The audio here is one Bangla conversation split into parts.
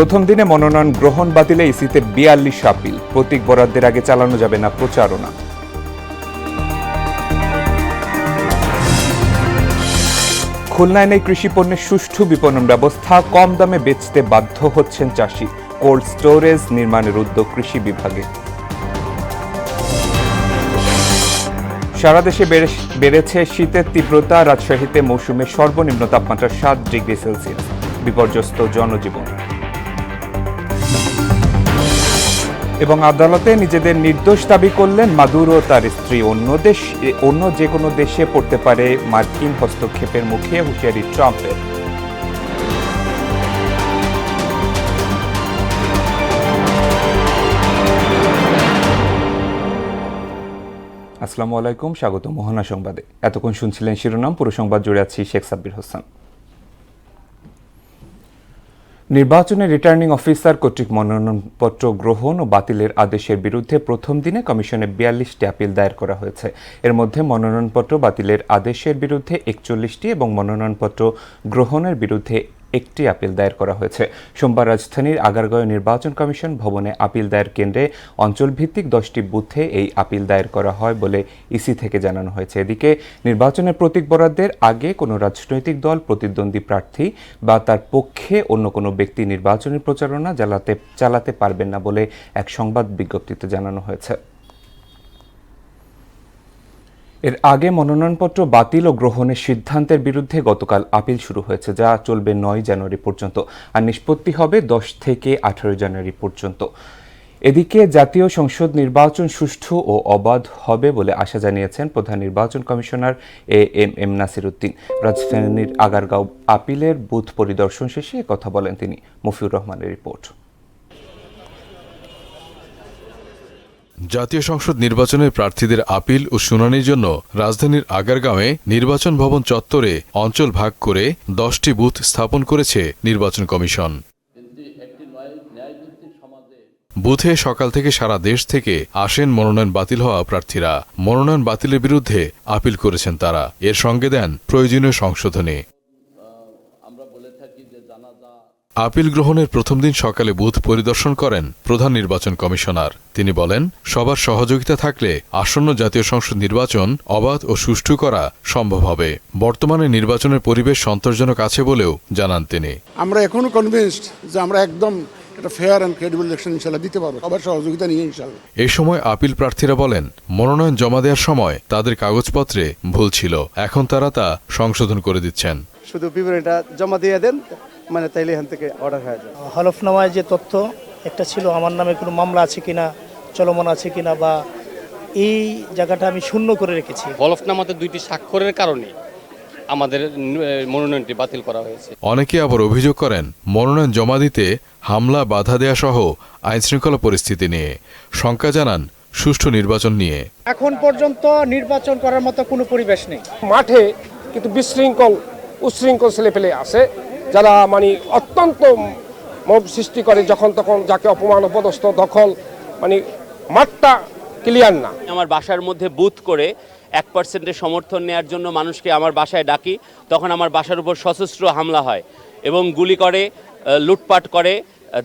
প্রথম দিনে মনোনয়ন গ্রহণ বাতিলে ইসিতে ৪২ আপিল, প্রতীক বরাদ্দের আগে চালানো যাবে না প্রচারণা। খুলনায় নেই কৃষি পণ্যের সুষ্ঠু বিপণন ব্যবস্থা, কম দামে বেচতে বাধ্য হচ্ছেন চাষি। কোল্ড স্টোরেজ নির্মাণের উদ্যোগ কৃষি বিভাগে। সারা দেশে বেড়েছে শীতের তীব্রতা, রাজশাহীতে মৌসুমের সর্বনিম্ন তাপমাত্রা ৭ ডিগ্রি সেলসিয়াস, বিপর্যস্ত জনজীবন। এবং আদালতে নিজেদের নির্দোষ দাবি করলেন মাদুরো ও তার স্ত্রী। অন্য যে কোনো দেশে পড়তে পারে মার্কিন হস্তক্ষেপের মুখে হুঁশিয়ারি ট্রাম্পের। আসসালামু আলাইকুম, স্বাগত মোহনা সংবাদে। এতক্ষণ শুনছিলেন শিরোনাম, পুরো সংবাদ জুড়ে আছি শেখ সাব্বির হোসেন। নির্বাচনে রিটার্নিং অফিসার কর্তৃক মনোনয়নপত্র গ্রহণ ও বাতিলের আদেশের বিরুদ্ধে প্রথম দিনে কমিশনে ৪২টি আপিল দায়ের করা হয়েছে। এর মধ্যে মনোনয়নপত্র বাতিলের আদেশের বিরুদ্ধে ৪১টি এবং মনোনয়নপত্র গ্রহণের বিরুদ্ধে একটি আপিল দায়ের করা হয়েছে। সোমবার রাজধানীর আগারগাঁও নির্বাচন কমিশন ভবনে আপিল দায়ের কেন্দ্রে অঞ্চলভিত্তিক 10টি বুথে এই আপিল দায়ের করা হয় বলে ইসি থেকে জানানো হয়েছে। এদিকে নির্বাচনের প্রতীক বরাদ্দের আগে কোনো রাজনৈতিক দল, প্রতিদ্বন্দ্বী প্রার্থী বা তার পক্ষে অন্য কোনো ব্যক্তি নির্বাচনী প্রচারণা চালাতে পারবেন না বলে এক সংবাদ বিজ্ঞপ্তিতে জানানো হয়েছে। এর আগে মনোনয়নপত্র বাতিল ও গ্রহণের সিদ্ধান্তের বিরুদ্ধে গতকাল আপিল শুরু হয়েছে, যা চলবে ৯ জানুয়ারি পর্যন্ত, আর নিষ্পত্তি হবে 10 থেকে 18 জানুয়ারি পর্যন্ত। এদিকে জাতীয় সংসদ নির্বাচন সুষ্ঠু ও অবাধ হবে বলে আশা জানিয়েছেন প্রধান নির্বাচন কমিশনার এএমএম নাসির উদ্দিন। রাজধানীর আগারগাঁও আপিলের বুথ পরিদর্শন শেষে কথা বলেন তিনি। মফিউর রহমানের রিপোর্ট। জাতীয় সংসদ নির্বাচনের প্রার্থীদের আপিল ও শুনানির জন্য রাজধানীর আগারগাঁওয়ে নির্বাচন ভবন চত্বরে অঞ্চল ভাগ করে 10টি বুথ স্থাপন করেছে নির্বাচন কমিশন। বুথে সকাল থেকে সারা দেশ থেকে আসেন মনোনয়ন বাতিল হওয়া প্রার্থীরা। মনোনয়ন বাতিলের বিরুদ্ধে আপিল করেছেন তারা, এর সঙ্গে দেন প্রয়োজনীয় সংশোধনী। আপিল গ্রহণের প্রথম দিন সকালে বুথ পরিদর্শন করেন প্রধান নির্বাচন কমিশনার। তিনি বলেন, সবার সহযোগিতা থাকলে আসন্ন জাতীয় সংসদ নির্বাচন অবাধ ও সুষ্ঠু করা সম্ভব হবে। বর্তমানে নির্বাচনের পরিবেশ সন্তোষজনক আছে বলেও জানান তিনি। আমরা এখনো কনভিন্সড যে আমরা একদম একটা ফেয়ার অ্যান্ড ক্রেডিবল ইলেকশন ইনশাআল্লাহ দিতে পারবো, সবার সহযোগিতা নিয়ে ইনশাআল্লাহ। এই সময় আপিল প্রার্থীরা বলেন, মনোনয়ন জমা দেওয়ার সময় তাদের কাগজপত্রে ভুল ছিল, এখন তারা তা সংশোধন করে দিচ্ছেন। শুধু বিবরণীটা জমা দিয়ে দেন, মানে তাইলে এখান থেকে অর্ডার হয়ে যায়। হলফনামায় যে তথ্য একটা ছিল, আমার নামে কোনো মামলা আছে কিনা, চলমান আছে কিনা, বা এই জায়গাটা আমি শূন্য করে রেখেছি। হলফনামাতে 2টি স্বাক্ষরের কারণে আমাদের মনোনয়নটি বাতিল করা হয়েছে। অনেকে আবার অভিযোগ করেন, মনোনয়ন জমা দিতে হামলা, বাধা দেয়া সহ আইনশৃঙ্খলা পরিস্থিতি নিয়ে শঙ্কা জানান সুষ্ঠু নির্বাচন নিয়ে। এখন পর্যন্ত নির্বাচন করার মতো কোনো পরিবেশ নেই। মাঠে কিন্তু উচ্ছৃঙ্খল ছেলেপেলে আছে, যারা মানে অত্যন্ত মব সৃষ্টি করে, যখন তখন যাকে অপমান, অপদস্থ, দখল, মানে মাঠটা ক্লিয়ার না। আমার বাসার মধ্যে বুথ করে 1% সমর্থন নেওয়ার জন্য মানুষকে আমার বাসায় ডাকি, তখন আমার বাসার উপর সশস্ত্র হামলা হয় এবং গুলি করে, লুটপাট করে,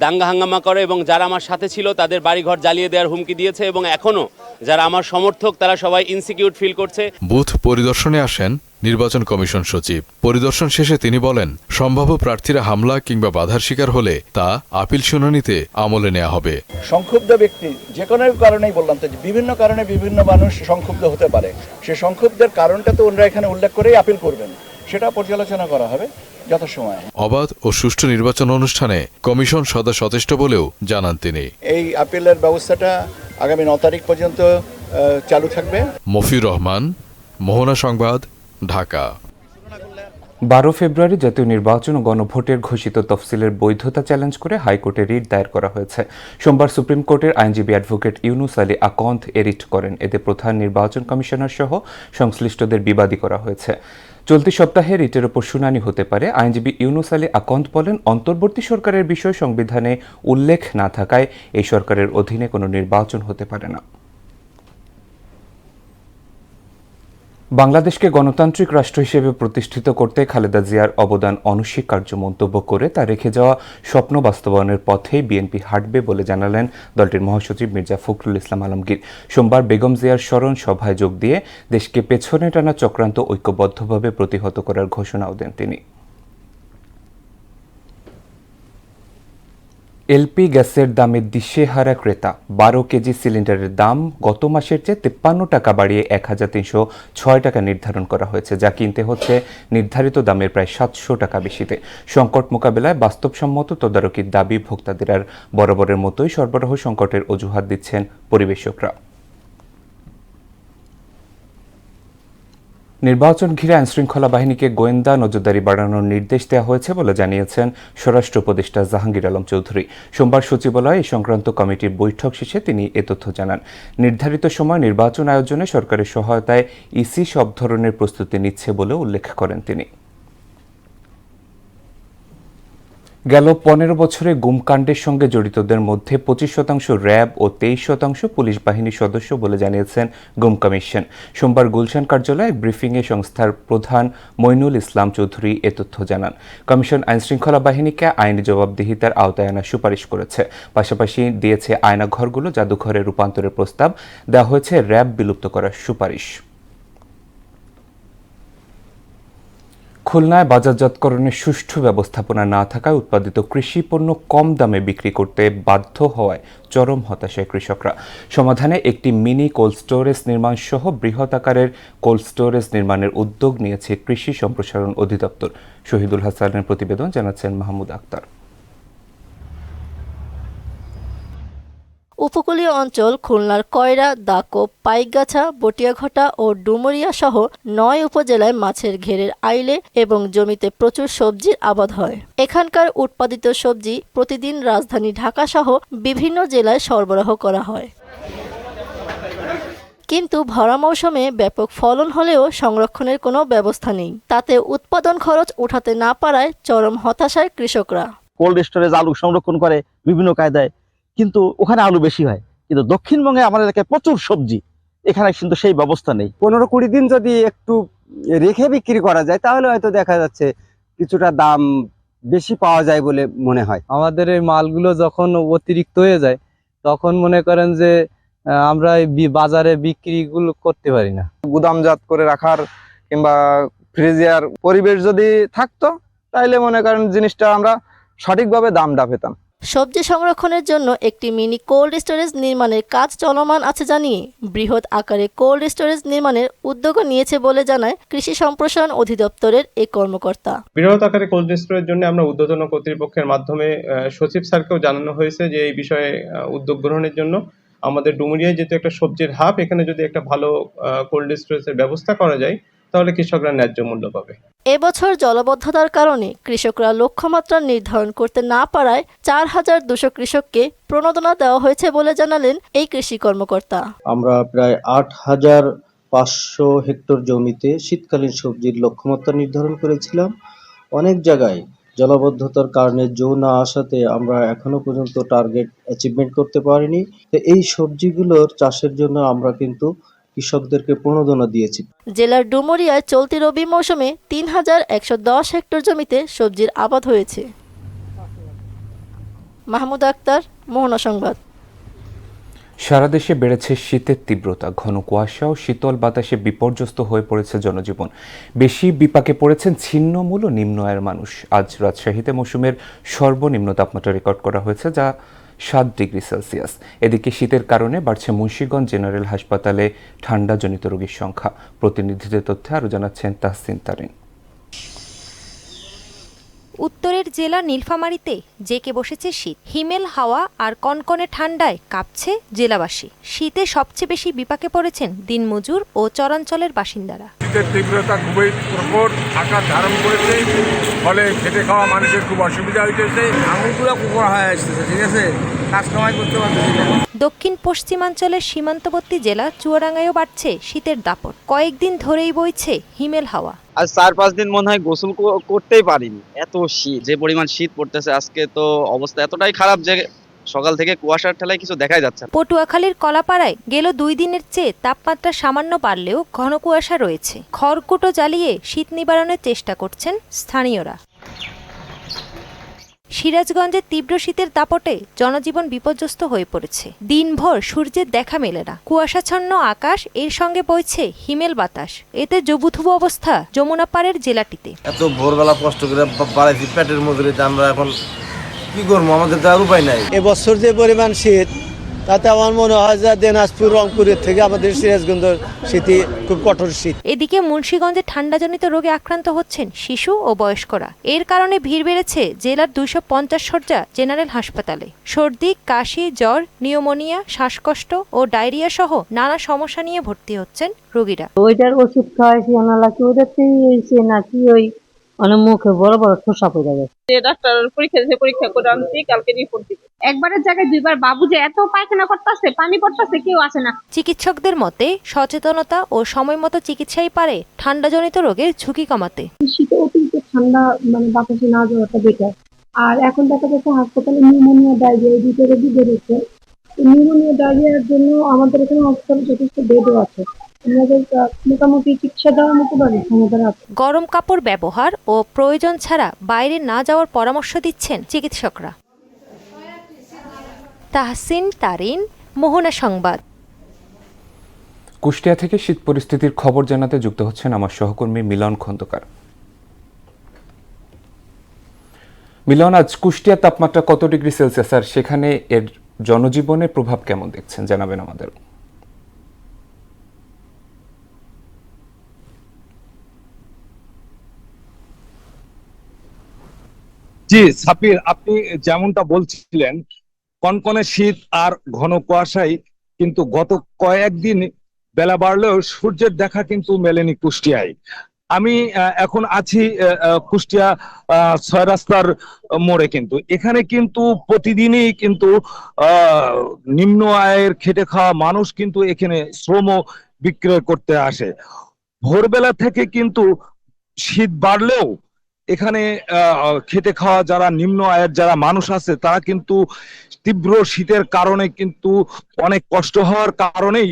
দাঙ্গা হাঙ্গামা করে, এবং যারা আমার সাথে ছিল তাদের বাড়িঘর জ্বালিয়ে দেওয়ার হুমকি দিয়েছে, এবং এখনও যারা আমার সমর্থক তারা সবাই ইনসিকিউর ফিল করছে। বুথ পরিদর্শনে আসেন নির্বাচন কমিশন সচিব। পরিদর্শন শেষে তিনি বলেন, সম্ভাব্য প্রার্থীরা হামলা কিংবা বাধার শিকার হলে তা আপিল শুনানিতে আমলে নেওয়া হবে। সংক্ষুব্ধ ব্যক্তি যে কোনো কারণেই, বললাম তো, বিভিন্ন কারণে বিভিন্ন মানুষ সংক্ষুব্ধ হতে পারে, সে সংক্ষুব্ধের কারণটা তো ওনারা এখানে উল্লেখ করেই আপিল করবেন, সেটা পর্যালোচনা করা হবে যথাসময়ে। অবাধ ও সুষ্ঠু নির্বাচন অনুষ্ঠানে কমিশন সদা সচেষ্ট বলেও জানান তিনি। এই আপিলের ব্যবস্থাটা আগামী 9 তারিখ পর্যন্ত চালু থাকবে। মফিউর রহমান, মোহনা সংবাদ, ঢাকা। 12 ফেব্রুয়ারি জাতীয় নির্বাচন ও গণভোটের ঘোষিত তফসিলের বৈধতা চ্যালেঞ্জ করে হাইকোর্টে রিট দায়ের করা হয়েছে। সোমবার সুপ্রিম কোর্টের আইনজীবী অ্যাডভোকেট ইউনুস আলী আকন্দ এ রিট করেন। এতে প্রধান নির্বাচন কমিশনার সহ সংশ্লিষ্টদের বিবাদী করা হয়েছে। চলতি সপ্তাহে রিটের ওপর শুনানি হতে পারে। আইনজীবী ইউনুস আলী আকন্দ বলেন, অন্তর্বর্তী সরকারের বিষয় সংবিধানে উল্লেখ না থাকায় এই সরকারের অধীনে কোনো নির্বাচন হতে পারে না। বাংলাদেশকে গণতান্ত্রিক রাষ্ট্র হিসেবে প্রতিষ্ঠিত করতে খালেদা জিয়ার অবদান অনস্বীকার্য মন্তব্য করে তা রেখে যাওয়া স্বপ্ন বাস্তবায়নের পথেই বিএনপি হাঁটবে বলে জানালেন দলটির মহাসচিব মির্জা ফখরুল ইসলাম আলমগীর। সোমবার বেগম জিয়ার স্মরণ সভায় যোগ দিয়ে দেশকে পেছনে টানা চক্রান্ত ঐক্যবদ্ধভাবে প্রতিহত করার ঘোষণাও দেন তিনি। এলপি গ্যাসের দামে দিশেহারা ক্রেতা। 12 কেজি সিলিন্ডারের দাম গত মাসের চেয়ে 53 টাকা বাড়িয়ে 1306 টাকা নির্ধারণ করা হয়েছে, যা কিনতে হচ্ছে নির্ধারিত দামের প্রায় 700 টাকা বেশিতে। সংকট মোকাবেলায় বাস্তবসম্মত তদারকির দাবি ভোক্তাদের। আর বরাবরের মতোই সরবরাহ সংকটের অজুহাত দিচ্ছেন পরিবেশকরা। নির্বাচন ঘিরে আইনশৃঙ্খলা বাহিনীকে গোয়েন্দা নজরদারি বাড়ানোর নির্দেশ দেওয়া হয়েছে বলে জানিয়েছেন স্বরাষ্ট্র উপদেষ্টা জাহাঙ্গীর আলম চৌধুরী। সোমবার সচিবালয়ে এই সংক্রান্ত কমিটির বৈঠক শেষে তিনি এ তথ্য জানান। নির্ধারিত সময় নির্বাচন আয়োজনে সরকারের সহায়তায় ইসি সব ধরনের প্রস্তুতি নিচ্ছে বলে উল্লেখ করেন তিনি। গেল 15 বছরে গুমকাণ্ডের সঙ্গে জড়িতদের মধ্যে 25% র্যাব ও 23% পুলিশ বাহিনীর সদস্য বলে জানিয়েছেন গুম কমিশন। সোমবার গুলশান কার্যালয়ে এক ব্রিফিংয়ে সংস্থার প্রধান মইনুল ইসলাম চৌধুরী এ তথ্য জানান। কমিশন আইনশৃঙ্খলা বাহিনীকে আইনি জবাবদিহিতার আওতায় আনার সুপারিশ করেছে, পাশাপাশি দিয়েছে আয়নাঘরগুলো জাদুঘরে রূপান্তরের প্রস্তাব, দেওয়া হয়েছে র্যাব বিলুপ্ত করার সুপারিশ। খুলনায় বাজারজাতকরণের সুষ্ঠু ব্যবস্থাপনা না থাকায় উৎপাদিত কৃষি পণ্য কম দামে বিক্রি করতে বাধ্য হওয়ায় চরম হতাশায় কৃষকরা। সমাধানে একটি মিনি কোল্ড স্টোরেজ নির্মাণ সহ বৃহৎ আকারের কোল্ড স্টোরেজ নির্মাণের উদ্যোগ নিয়েছে কৃষি সম্প্রসারণ অধিদপ্তর। শহীদুল হাসানের প্রতিবেদন, জানাচ্ছেন মাহমুদ আক্তার। উপকূলীয় অঞ্চল খুলনার কয়রা, দাকব, পাইকগাছা, বটিয়াঘটা ও ডুমুরিয়া সহ 9 উপজেলায় মাছের ঘেরের আইলে এবং জমিতে প্রচুর সবজির আবাদ হয়। এখানকার উৎপাদিত সবজি প্রতিদিন রাজধানী ঢাকা সহ বিভিন্ন জেলায় সরবরাহ করা হয়। কিন্তু ভরা মৌসুমে ব্যাপক ফলন হলেও সংরক্ষণের কোনো ব্যবস্থা নেই। তাতে উৎপাদন খরচ উঠাতে না পারায় চরম হতাশায় কৃষকরা। কোল্ড স্টোরেজ আলু সংরক্ষণ করে বিভিন্ন কায়দায়, কিন্তু ওখানে আলু বেশি হয়, কিন্তু দক্ষিণবঙ্গে আমাদের এলাকায় প্রচুর সবজি, এখানে কিন্তু সেই ব্যবস্থা নেই। 15-20 দিন যদি একটু রেখে বিক্রি করা যায় তাহলে হয়তো দেখা যাচ্ছে কিছুটা দাম বেশি পাওয়া যায় বলে মনে হয়। আমাদের এই মালগুলো যখন অতিরিক্ত হয়ে যায় তখন মনে করেন যে আমরা বাজারে বিক্রিগুলো করতে পারি না। গুদামজাত করে রাখার কিংবা ফ্রিজিয়ার পরিবেশ যদি থাকতো তাহলে মনে করেন জিনিসটা আমরা সঠিকভাবে দামটা পেতাম। সবজি সংরক্ষণের জন্য একটি মিনি কোল্ড স্টোরেজ নির্মাণের কাজ চলমান আছে জানিয়ে বৃহৎ আকারে কোল্ড স্টোরেজ নির্মাণের উদ্যোগ নিয়েছে বলে জানায় কৃষি সম্প্রসারণ অধিদপ্তরের এই কর্মকর্তা। বৃহৎ আকারে কোল্ড স্টোরেজের জন্য আমরা ঊর্ধ্বতন কর্তৃপক্ষের মাধ্যমে সচিব স্যারকেও জানানো হয়েছে যে এই বিষয়ে উদ্যোগ গ্রহণের জন্য। আমাদের ডুমুরিয়ায় যেহেতু একটা সবজির হাব, এখানে যদি একটা ভালো কোল্ড স্টোরেজের ব্যবস্থা করা যায় তাহলে কৃষকরা ন্যায্য মূল্য পাবে। এবছর জলবদ্ধতার কারণে কৃষকরা লক্ষ্যমাত্রা নির্ধারণ করতে না পারায় 4200 কৃষককে প্রণোদনা দেওয়া হয়েছে বলে জানালেন এই কৃষি কর্মকর্তা। আমরা প্রায় 8500 হেক্টর জমিতে শীতকালীন সবজির লক্ষ্যমাত্রা নির্ধারণ করেছিলাম। অনেক জায়গায় জলবদ্ধতার কারণে জো না আসাতে আমরা এখনো পর্যন্ত টার্গেট অ্যাচিভমেন্ট করতে পারিনি। তো এই সবজিগুলোর চাষের জন্য আমরা কিন্তু কৃষকদেরকে প্রণোদনা দিয়েছি। জেলার ডুমুরিয়ায় চলতি রবি মৌসুমে 3110 হেক্টর জমিতে সবজির আবাদ হয়েছে। মাহমুদ আক্তার, মোহনা সংবাদ। সারা দেশে বেড়েছে শীতের তীব্রতা। ঘন কুয়াশা ও শীতল বাতাসে বিপর্যস্ত হয়ে পড়েছে জনজীবন। বেশি বিপাকে পড়েছেন ছিন্নমূল ও নিম্ন আয়ের মানুষ। আজ রাজশাহীতে মৌসুমের সর্বনিম্ন তাপমাত্রা রেকর্ড করা হয়েছে, যা 7 ডিগ্রি সেলসিয়াস। এদিকে শীতের কারণে বাড়ছে মুন্সিগঞ্জ জেনারেল হাসপাতালে ঠান্ডাজনিত রোগীর সংখ্যা। প্রতিনিধিদের তথ্যে আরও জানাচ্ছেন তাহসিন তারিন। উত্তরের জেলা নীলফামারীতে জেকে বসেছে শীত। হিমেল হাওয়া আর কনকনে ঠান্ডায় কাঁপছে জেলাবাসী। শীতে সবচেয়ে বেশি বিপাকে পড়েছেন দিনমজুর ও চরাঞ্চলের বাসিন্দারা। শীতের তীব্রতা খুবই প্রকট আকার ধারণ করেছে, ফলে খেটে খাওয়া মানুষের খুব অসুবিধা হইতেছে। আঙুলগুলো কুকুর হয়ে আসতেছে, ঠিক আছে, কাজ কামাই করতে পারতেছি না। দক্ষিণ পশ্চিমাঞ্চলের সীমান্তবর্তী জেলা চুয়াডাঙ্গায়ও বাড়ছে শীতের দাপট। কয়েকদিন ধরেই বইছে হিমেল হাওয়া। আজ 4-5 দিন মনে হয় গোসল করতেই পারিনি, এত শীত। যে পরিমাণ শীত পড়তেছে আজকে, তো অবস্থা এতটাই খারাপ যে সকাল থেকে কুয়াশার ঠেলায় কিছু দেখাই যাচ্ছে না। পটুয়াখালীর কলাপাড়ায় গেল 2 দিনের চেয়ে তাপমাত্রা সামান্য বাড়লেও ঘন কুয়াশা রয়েছে। খড়কুটো জ্বালিয়ে শীত নিবারণের চেষ্টা করছেন স্থানীয়রা। সিরাজগঞ্জের তীব্র শীতের দাপটে জনজীবন বিপর্যস্ত হয়ে পড়েছে। দিনভর সূর্যের দেখা মেলে না, কুয়াশাচ্ছন্ন আকাশ, এর সঙ্গে বইছে হিমেল বাতাস। এতে জবুথুবু অবস্থা যমুনা পাড়ের জেলাটিতে। এত ভোরবেলা কষ্ট করে বাড়াইছি পেটের মজুরিতে, আমরা এখন কি করবো, আমাদের তো আর উপায় নাই। এবছর যে পরিমাণ শীত, তাতে আমার মনে হয় যে দিনাজপুর রংপুরের থেকে আমাদের সিরাজগঞ্জের শীতই খুব কঠোর শীত। এদিকে মুন্সিগঞ্জে ঠান্ডাজনিত রোগে আক্রান্ত হচ্ছেন শিশু ও বয়স্করা। এর কারণে ভিড় বেড়েছে জেলার 250 শয্যা জেনারেল হাসপাতালে। সর্দি, কাশি, জ্বর, নিউমোনিয়া, শ্বাসকষ্ট ও ডায়রিয়া সহ নানা সমস্যা নিয়ে ভর্তি হচ্ছেন রোগীরা। ওইটার ওষুধ খাওয়াইছি নাকি ওটাতেই হয়েছে নাকি ওই অনেক মুখে বড় বড় ঠোসা পড়ে গেছে। ডাক্তার পরীক্ষা করে আনছি, কালকে রিপোর্ট দিবে। একবারের জায়গায় দুইবার বাবু যে এত পায়খানা করতেছে, পানি পড়তেছে, কেউ আসে না। চিকিৎসকদের মতে সচেতনতা ও সময় মতো চিকিৎসাই পারে ঠান্ডাজনিত রোগের ঝুঁকি কমাতে। শীতে অতিরিক্ত ঠান্ডা বাতাসে না যাওয়াটা বেটার। আর এখন দেখা যাচ্ছে হাসপাতালে নিউমোনিয়া, ডায়রিয়া এই দুটো রোগী বেড়েছে। নিউমোনিয়া, ডায়রিয়ার জন্য আমাদের এখানে হাসপাতালে যথেষ্ট বেডও আছে। মোটামুটি চিকিৎসা দেওয়ার মতো ক্ষমতা আছে। গরম কাপড় ব্যবহার ও প্রয়োজন ছাড়া বাইরে না যাওয়ার পরামর্শ দিচ্ছেন চিকিৎসকরা। তাহসিন তারিন, মোহনা সংবাদ। কুষ্টিয়া থেকে শীত পরিস্থিতির খবর জানাতে যুক্ত হচ্ছেন আমার সহকর্মী মিলন খন্দকার। মিলন, আজ কুষ্টিয়ার তাপমাত্রা কত ডিগ্রি সেলসিয়াস আর সেখানে এর জনজীবনের প্রভাব কেমন দেখছেন জানাবেন আমাদের। জি সাপির, আপনি যেমনটা বলছিলেন, কনকনে শীত আর ঘন কুয়াশায় কিন্তু গত কয়েকদিন বেলা বাড়লেও সূর্যের দেখা কিন্তু মেলেনি কুষ্টিয়ায়। আমি এখন আছি কুষ্টিয়া 6 রাস্তার মোড়ে। কিন্তু এখানে কিন্তু প্রতিদিনই কিন্তু নিম্ন আয়ের খেটে খাওয়া মানুষ কিন্তু এখানে শ্রম বিক্রয় করতে আসে। ভোরবেলা থেকে কিন্তু শীত বাড়লেও এখানে খেটে খাওয়া যারা নিম্ন আয়ের যারা মানুষ আছে তারা কিন্তু তীব্র শীতের কারণে কিন্তু অনেক কষ্ট হওয়ার কারণেই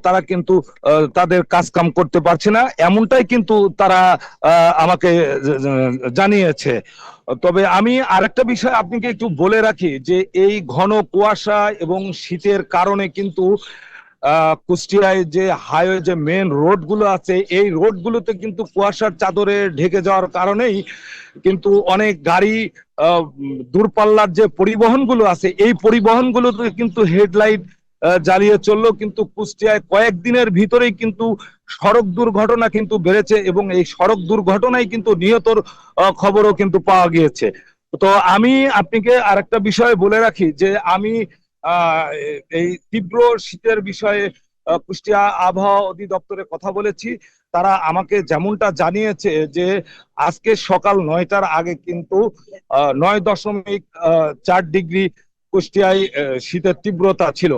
তারা কিন্তু তাদের কাজকাম করতে পারছে না, এমনটাই কিন্তু তারা আমাকে জানিয়েছে। তবে আমি আরেকটা বিষয় আপনাকে একটু বলে রাখি যে এই ঘন কুয়াশা এবং শীতের কারণে কিন্তু কুষ্টিয়ায় যে হাইওয়ে যে মেন রোড গুলো আছে এই রোড গুলোতে কিন্তু কুয়াশার চাদরে ঢেকে যাওয়ার কারণেই কিন্তু অনেক গাড়ি দূরপাল্লার যে পরিবহন গুলো আছে এই পরিবহন গুলোতে কিন্তু হেডলাইট জ্বালিয়ে চললো। কিন্তু কুষ্টিয়ায় কয়েকদিনের ভিতরেই কিন্তু সড়ক দুর্ঘটনা কিন্তু বেড়েছে এবং এই সড়ক দুর্ঘটনায় কিন্তু নিহতর খবরও কিন্তু পাওয়া গিয়েছে। তো আমি আপনাকে আরেকটা বিষয় বলে রাখি যে আমি এই তীব্র শীতের বিষয়ে কুষ্টিয়া আবহাওয়া অধিদপ্তরে কথা বলেছি। তারা আমাকে যেমনটা জানিয়েছে যে আজকে সকাল 9টার আগে কিন্তু 9.4 ডিগ্রি কুষ্টিয়ায় শীতের তীব্রতা ছিল।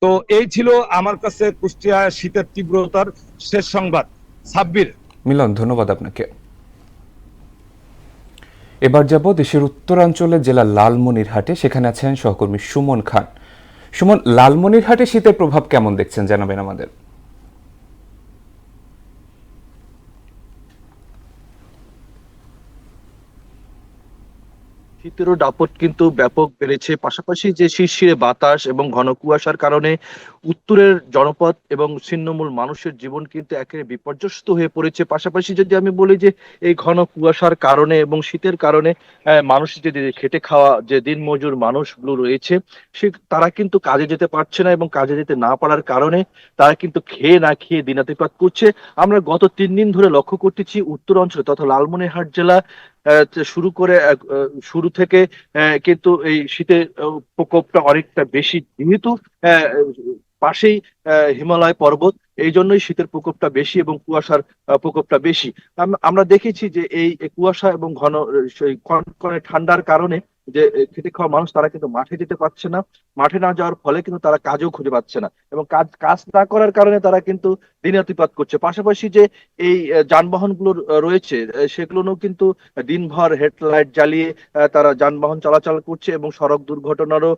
তো এই ছিল আমার কাছে কুষ্টিয়া শীতের তীব্রতার শেষ সংবাদ। সাব্বির। মিলন, ধন্যবাদ আপনাকে। এবার যাব দেশের উত্তরাঞ্চলের জেলা লালমনিরহাটে, সেখানে আছেন সহকর্মী সুমন খান। সুমন, লালমনিরহাটে শীতের প্রভাব কেমন দেখছেন জানাবেন আমাদের। শীতেরও দাপট কিন্তু ব্যাপক বেড়েছে, পাশাপাশি যে শিরশিরে বাতাস এবং ঘন কুয়াশার কারণে উত্তরের জনপদ এবং ছিন্নমূল মানুষের জীবন কিন্তু একেবারে বিপর্যস্ত হয়ে পড়েছে। পাশাপাশি যদি আমি বলি যে এই ঘন কুয়াশার কারণে এবং শীতের কারণে মানুষের যে খেটে খাওয়া যে দিনমজুর মানুষগুলো রয়েছে তারা কিন্তু কাজে যেতে পারছে না এবং কাজে যেতে না পারার কারণে তারা কিন্তু খেয়ে না খেয়ে দিনাতিপাত করছে। আমরা গত 3 দিন ধরে লক্ষ্য করতেছি উত্তর অঞ্চলে তথা লালমনিরহাট জেলা শুরু থেকে কিন্তু এই শীতের প্রকোপটা অনেকটা বেশি, যেহেতু পাশেই হিমালয় পর্বত, এই জন্যই শীতের প্রকোপটা বেশি এবং কুয়াশার প্রকোপটা বেশি। আমরা দেখেছি যে এই কুয়াশা এবং ঘন কনকনে ঠান্ডার কারণে যে খেটে খাওয়া মানুষ তারা কিন্তু মাঠে যেতে পারছে না, মাঠে না যাওয়ার ফলে কিন্তু তারা কাজও খুঁজে পাচ্ছে না, এবং কাজ না করার কারণে তারা কিন্তু দিনাতিপাত করছে। পাশাপাশি যে এই যানবাহনগুলো রয়েছে সেগুলোও কিন্তু দিনভর হেডলাইট জ্বালিয়ে তারা যানবাহন চলাচল করছে এবং সড়ক দুর্ঘটনারও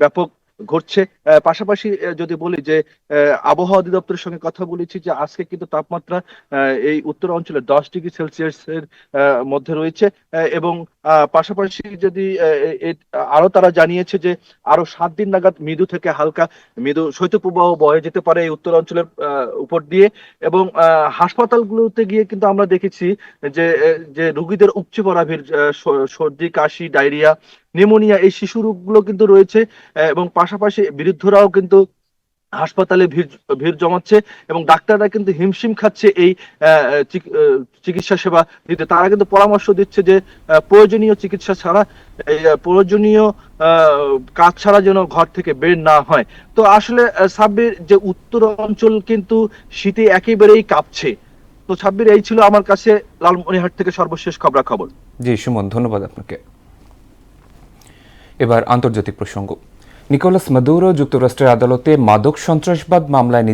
ব্যাপক ঘটছে। পাশাপাশি যদি বলি যে আবহাওয়া অধিদপ্তরের সঙ্গে কথা বলেছি যে আজকে কিন্তু তাপমাত্রা এই উত্তর অঞ্চলে 10 ডিগ্রি সেলসিয়াসের মধ্যে রয়েছে, এবং পাশাপাশি যদি আরো তারা জানিয়েছে যে আরো 7 দিন নাগাদ মৃদু থেকে হালকা মৃদু শৈত্যপ্রবাহ বয়ে যেতে পারে এই উত্তর অঞ্চলের উপর দিয়ে। এবং হাসপাতালগুলোতে গিয়ে কিন্তু আমরা দেখেছি যে রোগীদের উপচে পড়া ভিড়, সর্দি কাশি ডায়রিয়া নিউমোনিয়া এই শিশু রোগগুলো কিন্তু রয়েছে, এবং পাশাপাশি বৃদ্ধরাও কিন্তু হাসপাতালে ভিড় জমাচ্ছে এবং ডাক্তাররা কিন্তু হিমশিম খাচ্ছে এই চিকিৎসা সেবা দিতে। তারা কিন্তু পরামর্শ দিচ্ছে যে প্রয়োজনীয় চিকিৎসা ছাড়া, প্রয়োজনীয় কাজ ছাড়া যেন ঘর থেকে বের না হয়। তো আসলে সাব্বির, যে উত্তর অঞ্চল কিন্তু শীতে একেবারেই কাঁপছে। তো সাব্বির, এই ছিল আমার কাছে লালমনিরহাট থেকে সর্বশেষ খবরাখবর। জি সুমন, ধন্যবাদ আপনাকে। এবার আন্তর্জাতিক প্রসঙ্গ। নিকোলাস মাদুরো যুক্তরাষ্ট্রের আদালতে মাদক সন্ত্রাসবাদ মামলায়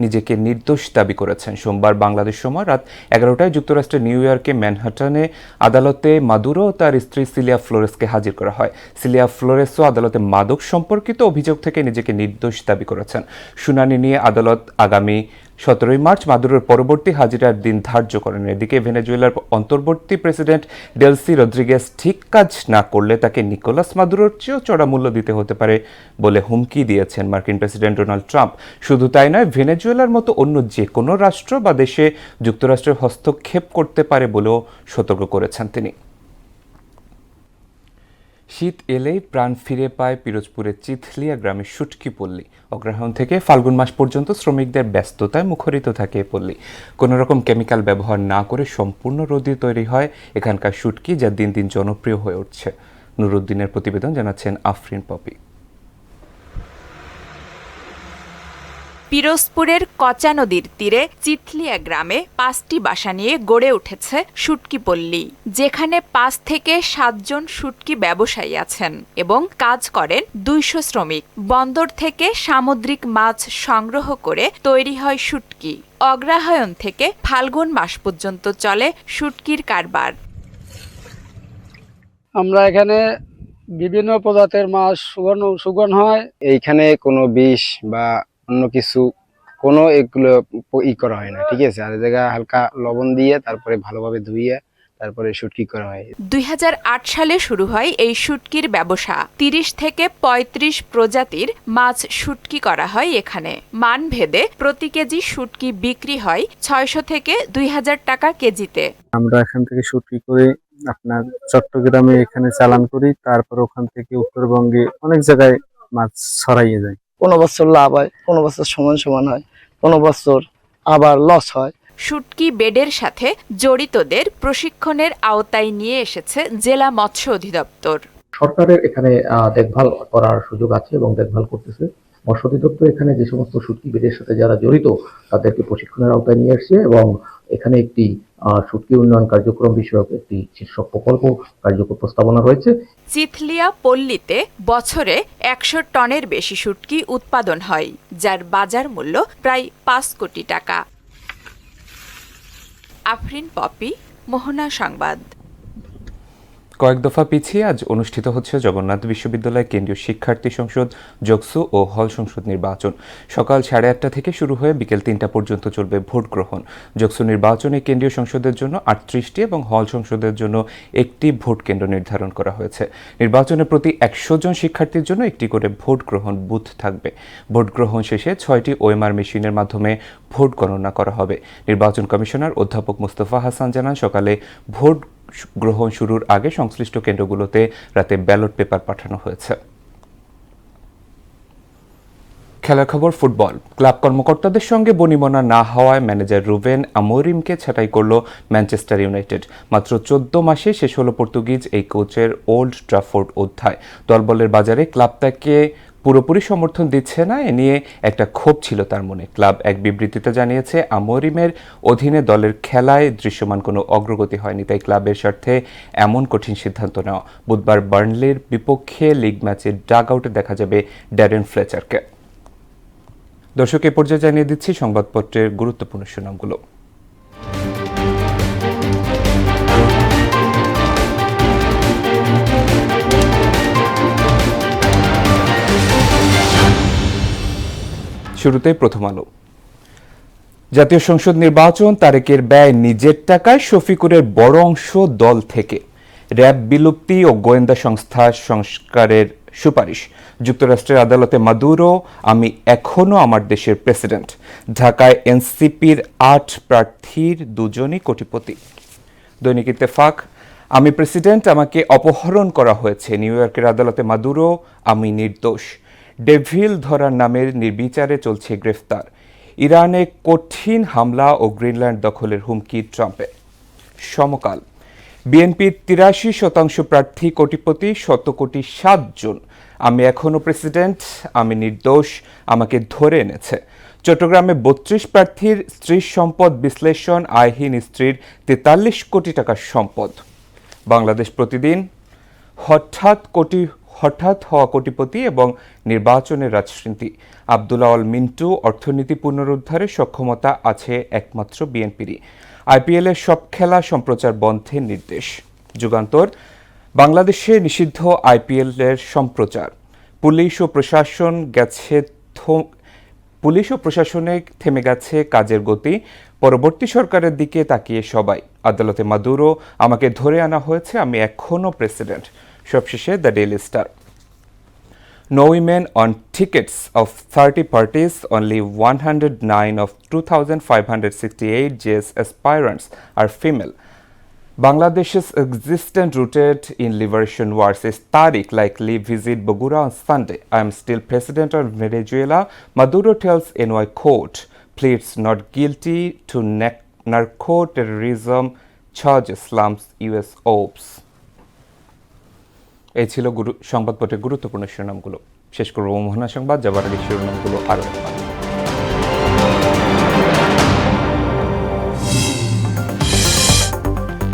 নিজেকে নির্দোষ দাবি করেছেন। সোমবার বাংলাদেশ সময় রাত 11টায় যুক্তরাষ্ট্রের নিউ ইয়র্কে ম্যানহাটনে আদালতে মাদুরো ও তার স্ত্রী সিলিয়া ফ্লোরেসকে হাজির করা হয়। সিলিয়া ফ্লোরেসও আদালতে মাদক সম্পর্কিত অভিযোগ থেকে নিজেকে নির্দোষ দাবি করেছেন। শুনানি নিয়ে আদালত আগামী 17 মার্চ মাদুরোর পরবর্তী হাজিরার দিন ধার্য করেন। এদিকে ভেনেজুয়েলার অন্তর্বর্তী প্রেসিডেন্ট ডেলসি রদ্রিগেজ ঠিক কাজ না করলে তাকে নিকোলাস মাদুরোর চেয়েও চড়া মূল্য দিতে হতে পারে বলে হুমকি দিয়েছেন মার্কিন প্রেসিডেন্ট ডোনাল্ড ট্রাম্প। শুধু তাই নয়, ভেনেজুয়েলার মতো অন্য যে কোনো রাষ্ট্র বা দেশে যুক্তরাষ্ট্রের হস্তক্ষেপ করতে পারে বলেও সতর্ক করেছেন তিনি। শীত এলেই প্রাণ ফিরে পায় পিরোজপুরের চিথলিয়া গ্রামের শুটকি পল্লী। অগ্রহায়ণ থেকে ফাল্গুন মাস পর্যন্ত শ্রমিকদের ব্যস্ততায় মুখরিত থাকে এই পল্লী। কোনো রকম কেমিক্যাল ব্যবহার না করে সম্পূর্ণ রোদে তৈরি হয় এখানকার শুটকি, যা দিন দিন জনপ্রিয় হয়ে উঠছে। নুরুদ্দিনের প্রতিবেদন, জানাচ্ছেন আফরিন পপি। পিরোজপুরের কচা নদীর তীরে চিথলিয়া গ্রামে 5টি বাসা নিয়ে গড়ে উঠেছে শুটকি পল্লী, যেখানে 5 থেকে 7 জন শুটকি ব্যবসায়ী আছেন এবং কাজ করেন 200 শ্রমিক। বন্দর থেকে সামুদ্রিক মাছ সংগ্রহ করে তৈরি হয় শুটকি। অগ্রহায়ণ থেকে ফাল্গুন মাস পর্যন্ত চলে শুটকির কারবার। আমরা এখানে বিভিন্ন প্রজাতির মাছ সুগন হয়। এইখানে কোনো বিষ বা অন্য কিছু কোনো এগুলো করা হয় না, ঠিক আছে। আর জায়গা হালকা লবণ দিয়ে তারপরে ভালোভাবে ধুইয়ে তারপরে শুটকি করা হয়। 2008 সালে শুরু হয় এই শুটকির ব্যবসা। 30 থেকে 35 প্রজাতির মাছ শুটকি করা হয় এখানে। মানভেদে প্রতি কেজি শুটকি বিক্রি হয় 600 থেকে 2000 টাকা কেজিতে। আমরা এখান থেকে শুটকি করে আপনার চট্টগ্রামে এখানে চালান করি, তারপর ওখান থেকে উত্তরবঙ্গে অনেক জায়গায় মাছ ছড়াইয়ে যায়। কোনো বছর লাভ হয়, কোনো বছর সমান হয়, কোনো বছর আবার লস হয়। শুটকি বেডের সাথে জড়িতদের প্রশিক্ষণের আওতায় নিয়ে এসেছে জেলা মৎস্য অধিদপ্তর। সরকারের এখানে দেখভাল করার সুযোগ আছে এবং দেখভাল করতেছে। মৎস্য অধিদপ্তর এখানে যে সমস্ত শুটকি বেডের সাথে যারা জড়িত তাদেরকে প্রশিক্ষণের আওতায় নিয়ে এসছে এবং এখানে একটি শুটকি উন্নয়ন কার্যক্রম বিষয়ক একটি শীর্ষক প্রকল্প কার্যকর প্রস্তাবনা রয়েছে। চিথলিয়া পল্লীতে বছরে 100 টনের বেশি শুটকি উৎপাদন হয়, যার বাজার মূল্য প্রায় 5 কোটি টাকা। আফরিন পপি, মোহনা সংবাদ। কয়েক দফা পিছিয়ে আজ অনুষ্ঠিত হচ্ছে জগন্নাথ বিশ্ববিদ্যালয় কেন্দ্রীয় শিক্ষার্থী সংসদ জকসু ও হল সংসদ নির্বাচন। সকাল 8:30 থেকে শুরু হয়ে বিকেল 3টা পর্যন্ত চলবে ভোট গ্রহণ। জকসু নির্বাচনে কেন্দ্রীয় সংসদের জন্য 38টি এবং হল সংসদের জন্য 1টি ভোট কেন্দ্র নির্ধারণ করা হয়েছে। নির্বাচনে প্রতি 100 জন শিক্ষার্থীর জন্য 1টি করে ভোট গ্রহণ বুথ থাকবে। ভোট গ্রহণ শেষে 6টি ওএমআর মেশিনের মাধ্যমে ভোট গণনা করা হবে। নির্বাচন কমিশনার অধ্যাপক মোস্তফা হাসান জানান, সকালে ভোট গ্রহণ শুরুর আগে সংশ্লিষ্ট কেন্দ্রগুলোতে রাতে ব্যালট পেপার পাঠানো হয়েছে। খেলার খবর, ফুটবল। ক্লাব কর্মকর্তাদের সঙ্গে বনিবনা না হওয়ায় ম্যানেজার রুবেন আমোরিমকে ছাঁটাই করল ম্যানচেস্টার ইউনাইটেড। মাত্র 14 মাসে শেষ হলো পর্তুগিজ এই কোচের ওল্ড ট্রাফোর্ড অধ্যায়। দলবলের বাজারে ক্লাব তাকে পুরোপুরি সমর্থন দিচ্ছে না, এ নিয়ে একটা ক্ষোভ ছিল তার মনে। ক্লাব এক বিবৃতিতে জানিয়েছে, আমরিমের অধীনে দলের খেলায় দৃশ্যমান কোনো অগ্রগতি হয়নি, তাই ক্লাবের স্বার্থে এমন কঠিন সিদ্ধান্ত নেওয়া। বুধবার বার্নলির বিপক্ষে লিগ ম্যাচের ডাগ আউটে দেখা যাবে ড্যারেন ফ্লেচারকে। দর্শক, এ পর্যায়ে জানিয়ে দিচ্ছি সংবাদপত্রের গুরুত্বপূর্ণ শিরোনামগুলো। শুরুতেই প্রথম আলো। জাতীয় সংসদ নির্বাচন, তারেকের ব্যয় নিজের টাকায়, শফিকুরের বড় অংশ দল থেকে, র্যাব বিলুপ্তি ও গোয়েন্দা সংস্থা সংস্কারের সুপারিশ, যুক্তরাষ্ট্রের আদালতে মাদুরো, আমি এখনো আমার দেশের প্রেসিডেন্ট, ঢাকায় এনসিপির ৮ প্রার্থীর 2জনই কোটিপতি। দৈনিক ইত্তেফাক, আমি প্রেসিডেন্ট, আমাকে অপহরণ করা হয়েছে, নিউ ইয়র্কের আদালতে মাদুরো, আমি নির্দোষ, ডেভিল ধরার নামের নির্বিচারে চলছে গ্রেফতার, ইরানে কঠিন হামলা ও গ্রিনল্যান্ড দখলের হুমকি ট্রাম্পের। সমকাল, বিএনপির ৮৩% প্রার্থী কোটিপতি, 100 কোটি 7 জন, আমি এখনো প্রেসিডেন্ট, আমি নির্দোষ, আমাকে ধরে এনেছে। চট্টগ্রামে 32 প্রার্থীর স্ত্রীর সম্পদ বিশ্লেষণ, আয়হীন স্ত্রীর 43 কোটি টাকার সম্পদ। বাংলাদেশ প্রতিদিন, হঠাৎ হওয়া কোটিপতি এবং নির্বাচনের রাজনীতি, আব্দুল আওয়াল মিন্টু, অর্থনীতি পুনরুদ্ধারে সক্ষমতা আছে একমাত্র বিএনপিরই, আইপিএলের সব খেলা সম্প্রচার বন্ধের নির্দেশ। যুগান্তর, বাংলাদেশে নিষিদ্ধ আইপিএলের সম্প্রচার, পুলিশ ও প্রশাসনে থেমে গেছে কাজের গতি, পরবর্তী সরকারের দিকে তাকিয়ে সবাই, আদালতে মাদুরো, আমাকে ধরে আনা হয়েছে, আমি এখনো প্রেসিডেন্ট। সবশেষে the daily star, no women on tickets of 30 parties, only 109 of 2,568 JS aspirants are female. Bangladesh's existence rooted in liberation wars. Is Tariq likely visit Bogura on Sunday? I am still president of Venezuela. Maduro tells NY court, pleads not guilty to narco-terrorism charges, slams US ops. এই ছিল সংবাদপত্রের গুরুত্বপূর্ণ শিরোনামগুলো। শেষ করব মোহনা সংবাদ, যাবার আগে শিরোনামগুলো আরও একবার।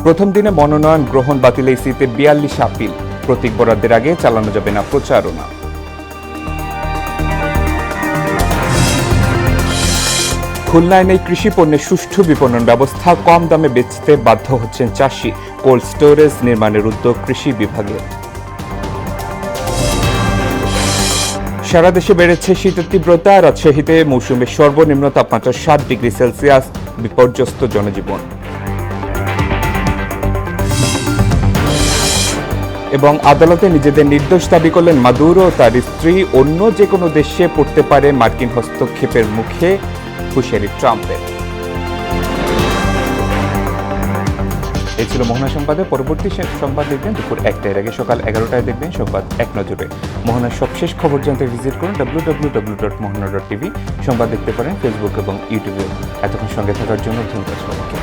প্রথম দিনে মনোনয়ন গ্রহণ বাতিল, ইসিতে 42 আপিল, প্রতীক বরাদ্দের আগে চালানো যাবে না প্রচারণা। খুলনায় নেই কৃষি পণ্যের সুষ্ঠু বিপণন ব্যবস্থা, কম দামে বেচতে বাধ্য হচ্ছেন চাষি, কোল্ড স্টোরেজ নির্মাণের উদ্যোগ কৃষি বিভাগের। সারা দেশে বেড়েছে শীতের তীব্রতা, রাজশাহীতে মৌসুমের সর্বনিম্ন তাপমাত্রা 7 ডিগ্রি সেলসিয়াস, বিপর্যস্ত জনজীবন। এবং আদালতে নিজেদের নির্দোষ দাবি করলেন মাদুরো ও তার স্ত্রী, অন্য যে কোনো দেশে পড়তে পারে মার্কিন হস্তক্ষেপের মুখে হুঁশিয়ারি ট্রাম্পের। এই ছিল মোহনা সংবাদে। পরবর্তী সংবাদ দেখবেন দুপুর 1টার আগে, সকাল 11টায় দেখবেন সংবাদ এক নজরে। মোহনার সবশেষ খবর জানতে ভিজিট করুন www.mohana.tv। সংবাদ দেখতে পারেন ফেসবুক এবং ইউটিউবে। এতক্ষণ সঙ্গে থাকার জন্য ধন্যবাদ সবাইকে।